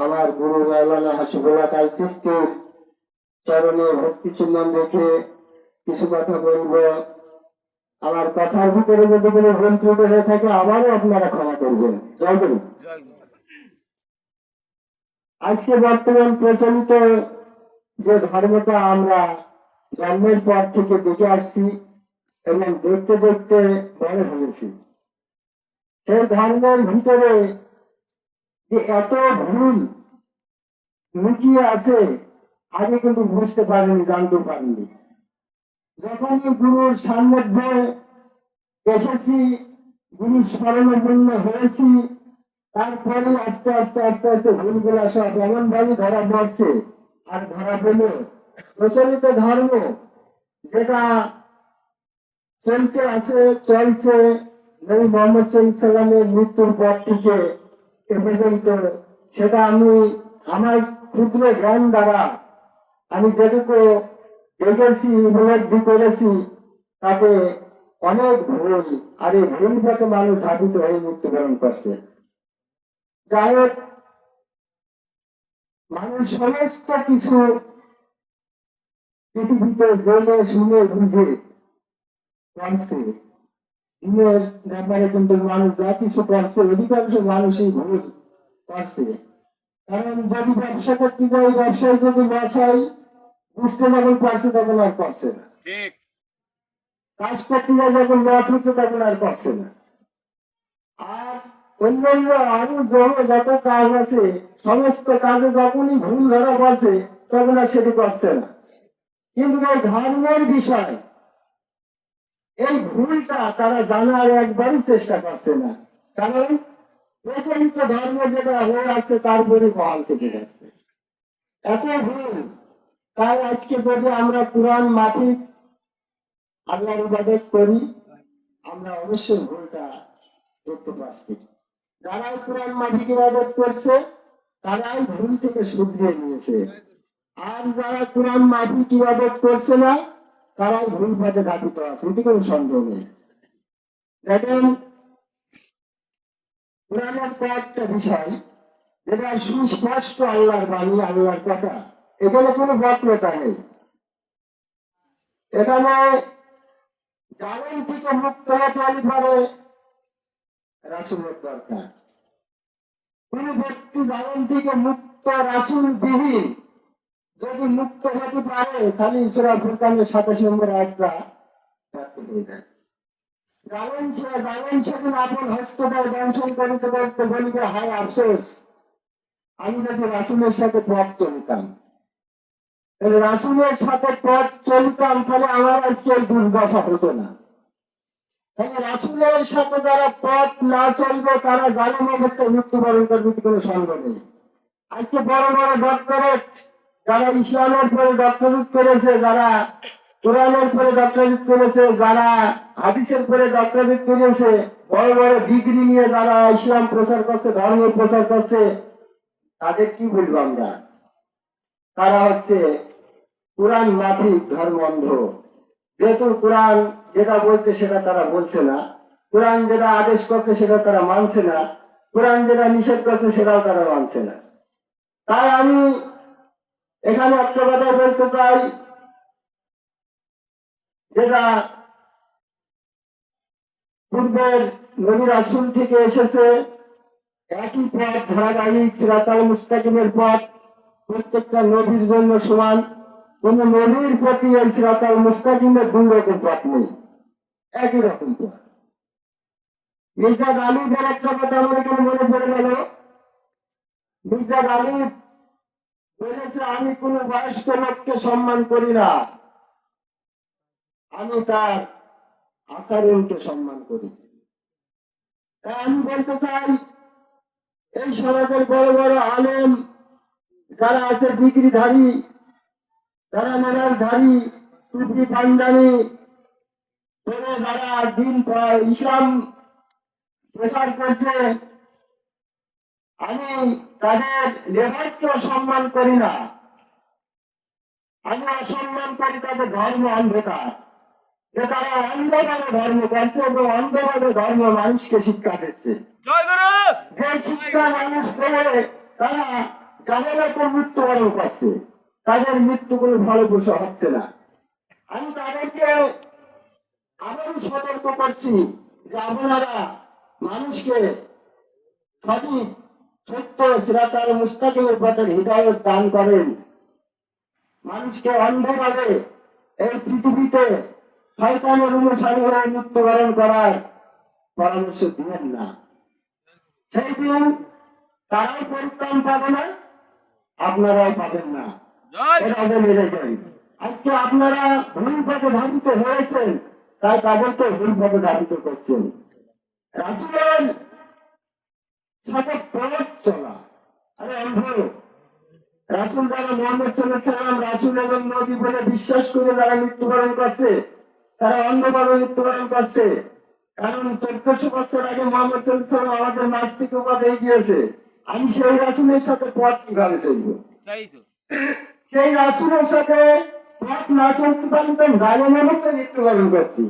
আমার গুরু মাওলানা হাসিবুল্লাহ কাল চিশতির চরণে ভক্তি চুম্বন রেখে কিছু কথা বলবো। আমার কথার ভিতরে যদি কোনো ভুল ত্রুটি হয়ে থাকে আবারও আপনারা ক্ষমা করবেন। জয় গুরু। আজকে বর্তমান প্রচলিত যে ধর্মটা আমরা জন্মের পর থেকে দেখে আসছি এবং দেখতে দেখতে বড় হয়েছি, সেই ধর্মের ভিতরে যে এত ভুল লুকিয়ে আছে আগে কিন্তু বুঝতে পারিনি, জানতে পারিনি। যখনই গুরুর সান্নিধ্যে এসেছি, গুরুর স্মরণাপন্ন হয়েছি, তারপরে আস্তে আস্তে আস্তে আস্তে ভুলগুলা সব এমন ভাবে ধরা পড়ছে। আর ধরা পেল প্রচলিত ধর্ম যেটা চলছে আছে চলছে নবী মুহাম্মদ সাল্লাল্লাহু আলাইহি ওয়াসাল্লামের মৃত্যুর পর থেকে এ পর্যন্ত, সেটা আমি আমার ক্ষুদ্র জ্ঞান দ্বারা আমি যেটুকু দেখেছি উপলব্ধি করেছি তাতে অনেক ভুল, আর এই ভুল পথে মানুষ ধাবিত হয়ে মৃত্যুবরণ করছে। যাই হোক, মানুষ সমস্ত কিছু পৃথিবীতে জেনে শুনে বুঝে করছে, দিনের ব্যাপারে কিন্তু মানুষ যা কিছু করছে অধিকাংশ মানুষই ভুল করছে। কারণ যদি ব্যবসা করতে যাই, ব্যবসায় যদি বসাই বুঝতে যখন পারছে তখন আর করছে না, কাজ করতে যাই যখন লস হচ্ছে তখন আর করছে না। আর অন্যান্য আরো যত কাজ আছে সমস্ত কাজে যখনই ভুল ধরা পড়ছে তখন আর সেটি করছে না। কিন্তু এই ধর্মের বিষয় এই ভুলটা তারা জানার একবারই চেষ্টা করছে না, কারণ প্রচলিত ধর্ম যেটা হয়ে আছে তারপরে বহাল থেকে যাচ্ছে এত ভুল। তাই আজকে যদি আমরা কোরআন মাফিক আল্লাহর ইবাদত করি আমরা অবশ্যই ভুলটা দেখতে পাচ্ছি। যারাই কোরআন মাফিক ইবাদত করছে তারাই ভুল থেকে শুধরিয়ে নিয়েছে, আর যারা কোরআন মাফিক ইবাদত করছে না তারাই ভুল পথে ধাবিত আছে, এটি কোনো সন্দেহ নেই। দেখেন, কোরআনের কয়েকটা বিষয় যেটা সুস্পষ্ট আল্লাহর বাণী, আল্লাহর কথা, এখানে কোনো বক্রতা নেই। এখানে জালেম থেকে মুক্ত হতে পারে রাসূলের দরকার। কোন ব্যক্তি জালেম থেকে মুক্ত রাসূল বিহীন যদি মুক্ত হতে পারে তাহলে সূরা ফুরকানের 27 নম্বর আয়াতটা প্রাপ্ত হয়ে যায়। জালেম সেদিন আপন হস্ত দ্বারা দংশন করিতে করতে বলিবে, হায় আফসোস, আমি যদি রাসূলের সাথে পথ চলতাম। রাসূলের সাথে পথ চলতাম তাহলে আমার আজকে দুর্দশা হতো না। তাহলে রাসূলের সাথে যারা পথ না চলবে তারা জালেম অবস্থায় মৃত্যুবরণ করবে, কোনো সন্দেহ নেই। আজকে বড় বড় ডক্টরেট, যারা ইসলামের পরে ডক্টরেট করেছে, যারা কোরআনের পরে ডক্টরেট করেছে, যারা হাদিসের পরে ডক্টরেট করেছে, বড় বড় ডিগ্রি নিয়ে যারা ইসলাম প্রচার করছে, ধর্ম প্রচার করছে, তাদের কি বলবো আমরা? তারা হচ্ছে কোরআন মাফিক ধর্ম অন্ধ। যেহেতু কোরআন যেটা বলছে সেটা তারা বলছে না, কোরআন যেটা আদেশ করছে সেটা তারা মানছে না, কোরআন যেটা নিষেধ করছে সেটাও তারা মানছে না। তাই আমি এখানে একটা কথা বলতে চাই, যেটা পূর্বের নবী রাসূল থেকে এসেছে, একই পথ ধারাবাহিক সিরাতাল মুস্তাকিমের পথ প্রত্যেকটা নবীর জন্য সমান। কোন নবীর প্রতি এই সিরাতাল মুস্তাকিমের দুই রকম পথ নেই, একই রকম পথ। মির্জা গালিবের একটা কথা আমার এখানে মনে পড়ে গেল। মির্জা গালিব বলেছে, আমি কোন বয়স্ক লোককে সম্মান করি না, আমি তার আচরণকে সম্মান করি। তাই আমি বলতে চাই, এই সমাজের বড় বড় আলেম যারা আছে, ডিগ্রিধারী, যারা মেধাধারী, টুপি পাঞ্জাবি পরে যারা দিন ইসলাম প্রচার করছে, আমি তাদের লেবাসকেও সম্মান করি না, আমি অসম্মান করি তাদের ধর্ম অন্ধকার, যে তারা অন্ধভাবে ধর্ম করছে এবং অন্ধভাবে ধর্ম মানুষকে শিক্ষা দিচ্ছে। যে শিক্ষা মানুষ পেয়ে তারা জাহালাতের মৃত্যুবরণ করছে, তাদের মৃত্যু কোনো ফলপ্রসূ হচ্ছে না। আমি তাদেরকে আবারও সতর্ক করছি যে আপনারা মানুষকে সঠিক সত্য সিরাতাল মুস্তাকিমের পথে হৃদায়ত দান করেন। মানুষকে অন্ধভাবে এই পৃথিবীতে শয়তানের অনুসারী হয়ে মৃত্যুবরণ করার পরামর্শ দিবেন না। সেই দিন তারাও পরিত্রাণ পাবে না, আপনারাও পাবেন না। এটা জেনে রেখেন। আজকে আপনারা ভুল পথে ধাবিত হয়েছেন, তাই তাদেরকে ভুল পথে ধাবিত করছেন। রাসূলের সাথে পথ চলা, আরে অন্ধ রাসূল যারা মুহাম্মদ সাল্লাল্লাহু আলাইহি ওয়াসাল্লাম রাসূল এবং নবী বলে বিশ্বাস করে যারা মৃত্যুবরণ করছে, তারা অন্ধভাবে মৃত্যুবরণ করছে। কারণ 1400 বছর আগে মুহাম্মদ সাল্লাল্লাহু আলাইহি ওয়াসাল্লাম আমাদের নাস্তিক উপাধি দিয়েছে। আমি সেই রাসূলের সাথে পথ কিভাবে চলবো? সেই রাসূলের সাথে পথ না চলতে পারলে তো জালেমের মতো মৃত্যুবরণ করছি।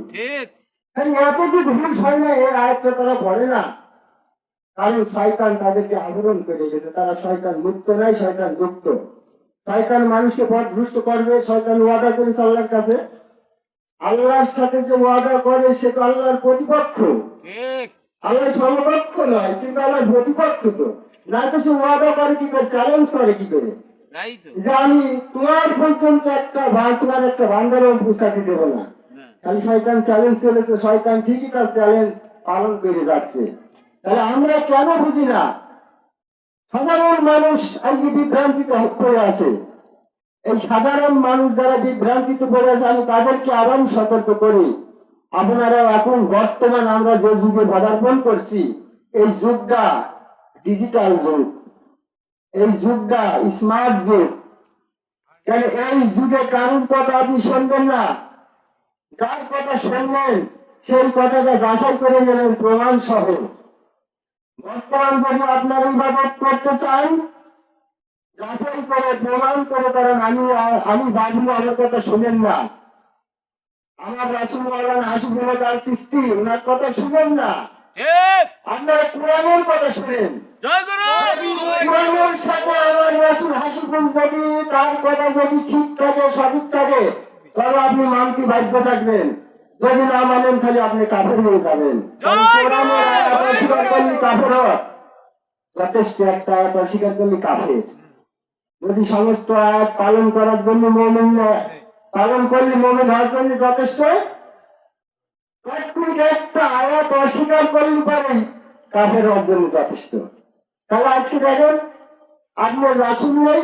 এতটুকু ভুল হয় না, এই আয়াতটা তারা পড়ে না। কারণ শয়তান তাদেরকে আবরণ করে গেছে, তারা শয়তান মুক্ত নাই, শয়তান যুক্ত। শয়তান মানুষকে পথভ্রষ্ট করবে। শয়তান ওয়াদা করেছে আল্লাহর কাছে, আল্লাহর সাথে যে ওয়াদা করে সে তো আল্লাহর প্রতিপক্ষ, আল্লাহর সমকক্ষ নয়, কিন্তু আল্লাহর প্রতিপক্ষ। তো না তো সে ওয়াদা করে কি করে, চ্যালেঞ্জ করে কি করে যে আমি তোমার পর্যন্ত তোমার একটা বান্দারও পুষাতে দেবো না। খালি শয়তান চ্যালেঞ্জ করেছে, শয়তান ঠিকই তার চ্যালেঞ্জ পালন করে যাচ্ছে। তাহলে আমরা কেন বুঝি না? সাধারণ মানুষ আজকে বিভ্রান্তিতে পড়ে আছে। এই সাধারণ মানুষ যারা বিভ্রান্তিতে পড়ে আছে, আমি তাদেরকে আবারও সতর্ক করি, আপনারা এখন বর্তমান আমরা যে যুগে পদার্পণ করছি, এই যুগটা ডিজিটাল যুগ, এই যুগটা স্মার্ট যুগ। এই যুগে কারুর কথা আপনি শুনবেন না, যার কথা শুনবেন সেই কথাটা যাচাই করে নেবেন প্রমাণ সহ। বর্তমান যদি আপনার ইবাদত করতে চান, যাচাই করে প্রমাণ করে, কারণ আমি বাবু আমার কথা শুনেন না, আমার রাসূল মাওলানা হাসিবুল্লাহ আল চিশতি ওনার কথা শুনেন না, আপনারা কোরআনের কথা শুনেন। কোরআনের সাথে আমার রাসূল হাসিবুল যদি তার কথা যদি ঠিক থাকে, সঠিক থাকে, তবে আপনি মানতে বাধ্য থাকবেন। যদি না মানেন তাহলে আপনি কাফের হয়ে যাবেন। অস্বীকার করলে কাফের হয়, যথেষ্ট একটা আয়াত অস্বীকার করলে কাফের। যদি সমস্ত আয়াত পালন করার জন্য মুমিন পালন করলে মুমিন হওয়ার জন্য যথেষ্ট, একটা আয়াত অস্বীকার করলে পারে কাফের হওয়ার জন্য যথেষ্ট। তাহলে আজকে দেখেন আপনার রাসূল নেই,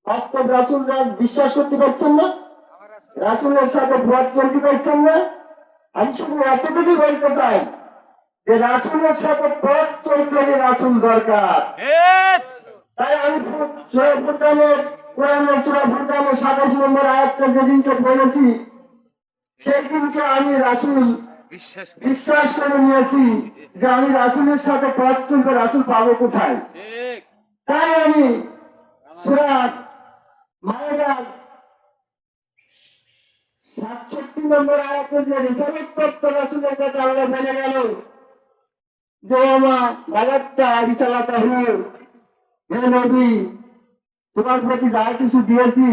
বাস্তব রাসূল যা বিশ্বাস করতে পারছেন না, রাসূলের সাথে পথ চলতে পারছেন না। আমি শুধু এতটুকু বলতে চাই যে রাসূলের সাথে পথ চলতে হলে রাসূল দরকার। তাই আমি সূরা ফুরকানের, কোরআনের সূরা ফুরকানের 27 নম্বর আয়াতটা যেদিনকে পড়েছি, সেই দিনকে আমি রাসূল বিশ্বাস করে নিয়েছি যে আমি রাসূলের সাথে পথ চলতে রাসূল পাবো কোথায়। তাই আমি সূরা মায়েদার 67 নম্বর আয়াতে যে রিসালাত প্রাপ্ত রাসূলের কথা আল্লাহ বলে গেল যে ওমা বালাত্তা রিসালাতাহু, হে নবী তোমার প্রতি যা কিছু দিয়েছি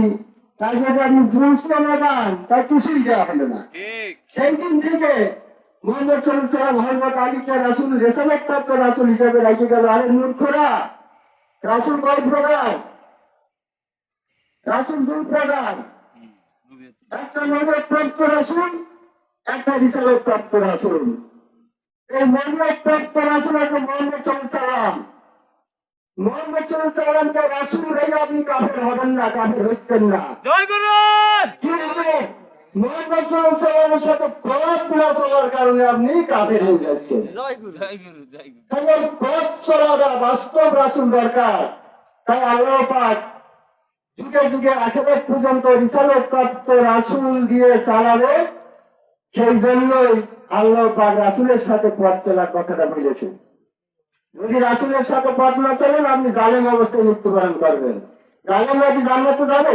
তার যদি আপনি বুঝতে না পান, তাই কিছুই দেওয়া হলো না। সেই দিন থেকে মুহাম্মদ সাল্লাল্লাহু আলাইহি ওয়াসাল্লাম হযরত আলীকে রাসূল রিসালাত প্রাপ্ত রাসূল হিসেবে রেখে গেল। আরে মূর্খরা, রাসূল কয় প্রকার? রাসূল দুই প্রকার, একটা নবুয়ত প্রাপ্ত রাসূল, একটা রিসালাত প্রাপ্ত রাসূল। এই নবুয়ত প্রাপ্ত রাসূল হচ্ছে মুহাম্মদ সাল্লাল্লাহু আলাইহি ওয়াসাল্লাম। মুহাম্মদ সাল্লাল্লাহু আলাইহি ওয়াসাল্লামকে রাসূল হয়ে আপনি কাফের হবেন না, কাফের হচ্ছেন না। জয় গুরু। কিন্তু মুহাম্মদ সাল্লাল্লাহু আলাইহি ওয়াসাল্লামের সাথে পথ না চলার কারণে আপনি কাফের হয়ে যাচ্ছেন। জয় গুরু, জয় গুরু, জয় গুরু। তাহলে পথ চলাটা বাস্তব রাসূল দরকার। তাই আল্লাহ পাক যুগে যুগে আখিরাত পর্যন্ত রিসালাত প্রাপ্ত রাসূল দিয়ে চালাবে। সেই জন্যই আল্লাহ পাক রাসূলের সাথে পথ চলার কথাটা বলেছেন। যদি রাসূলের সাথে পথ না চলেন, আপনি জালেম অবস্থায় মৃত্যুবরণ করবেন। জালেমরা কি জান্নাতে যাবে?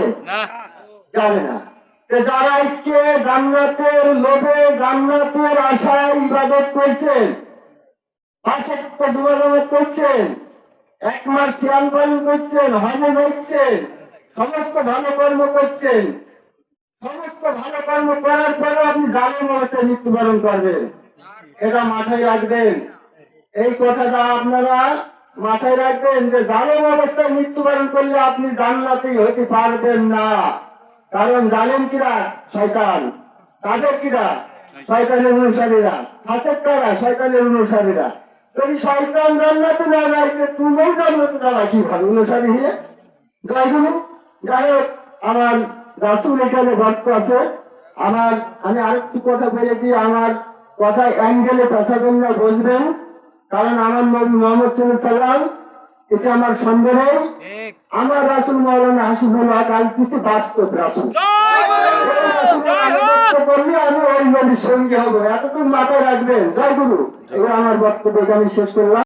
যাবে না। যারা আজকে জান্নাতের লোভে, জান্নাতের আশায় ইবাদত করছেন, 5 ওয়াক্ত নামাজ করছেন, 1 মাস সিয়াম পালন করছেন, হজে যাচ্ছেন, সমস্ত ভালো কর্ম করছেন, সমস্ত ভালো কর্ম করার পরেও আপনি জালেম অবস্থায় মৃত্যুবরণ করবেন। এটা মাথায় রাখবেন। এই কথাটা আপনারা মাথায় রাখবেন যে জালেম অবস্থায় মৃত্যুবরণ করলে আপনি জান্নাতি হতে পারবেন না। কারণ জালেম কিরা? শয়তান। তাদের কিরা? শয়তানের অনুসারীরা। ফাসেক কারা? শয়তানের অনুসারীরা। যদি শয়তান জান্নাতে না যাইতে তুমিও জান্নাতে যাওয়া কিভাবে অনুসারী হয়ে? জয় গুরু। যাই হোক, আমার রাসূল এখানে ভক্ত আছে। আমি আরেকটু কথা বলে দিই, আমার কথা অ্যাঙ্গেলে কথা বললে বুঝবেন। কারণ আমার নবী মুহাম্মদ সাল্লাল্লাহু আলাইহি ওয়াসাল্লাম, এটা আমার সন্দেহ নেই। আমার রাসূল মাওলানা হাসিবুল হক আলচিতে বাস্তব রাসূল। বললে আমি ওই নবীর সঙ্গী হবো, এতটুকু মাথায় রাখবেন। জয় গুরু। এবার আমার বক্তব্য আমি শেষ করলাম।